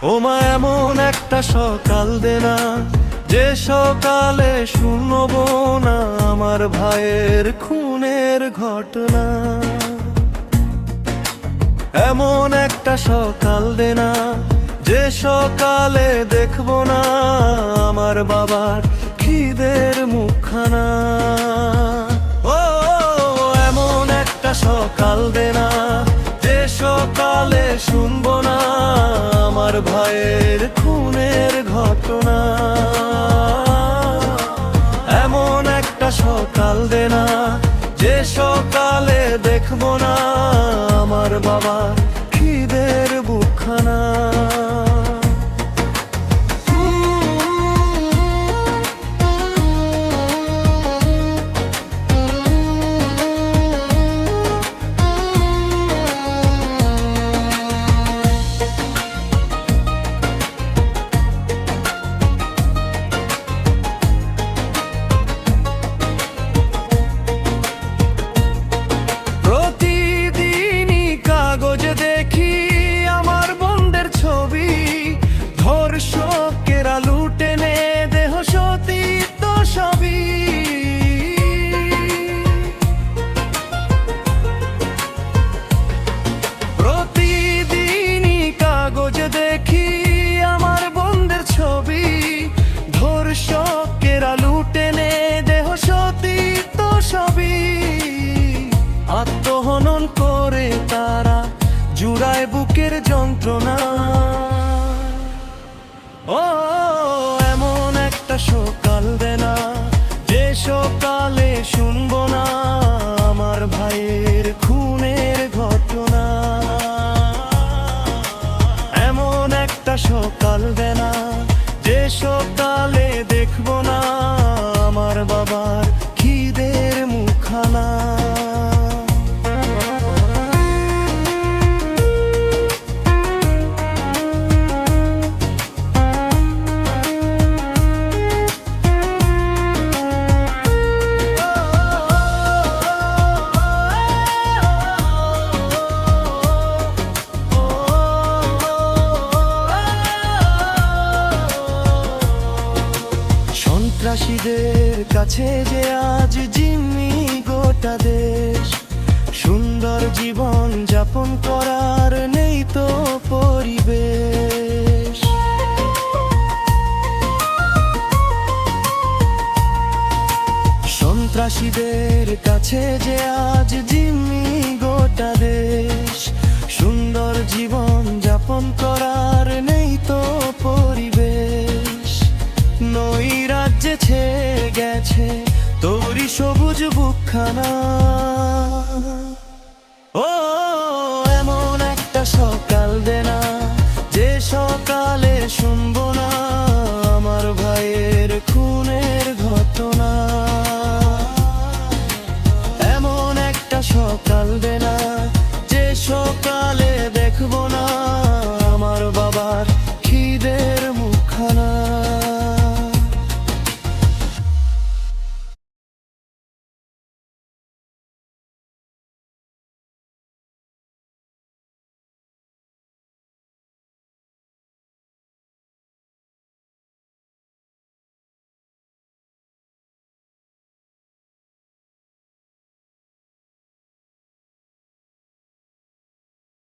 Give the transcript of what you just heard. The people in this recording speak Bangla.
ওমা এমন একটা সকাল দে না, যে সকালে শুনবো না আমার ভাইয়ের খুনের ঘটনা। এমন একটা সকাল দে না, যে সকালে দেখবো না আমার বাবার খিদের মুখখানা। ও এমন একটা সকাল দে না, যে সকালে শুনবো না আমার ভাইয়ের খুনের ঘটনা। এমন একটা সকাল দে না, যে সকালে দেখবো না আমার বাবা খিদের বুকখানা। আত্মহনন করে তারা জুড়ায় বুকের যন্ত্রণা। ও এমন একটা সকাল দে না, যে সকালে শুনবো না আমার ভাইয়ের খুনের ঘটনা। এমন একটা সকাল দে না, যে সকালে দেখবো না আমার বাবার খিদের মুখখানা। সন্ত্রাসীদের কাছে যে আজ জিম্মি গোটা দেশ, সুন্দর জীবন যাপন করার নেই তো পরিবেশ। সন্ত্রাসীদের কাছে যে আজ জিম্মি গোটা দেশ, সুন্দর জীবন যাপন করার নেই তো পরিবেশ। নই রাজ্যে ছেয়ে গেছে তোরই সবুজ বুকখানা। ও এমন একটা সকাল দে না, যে সকাল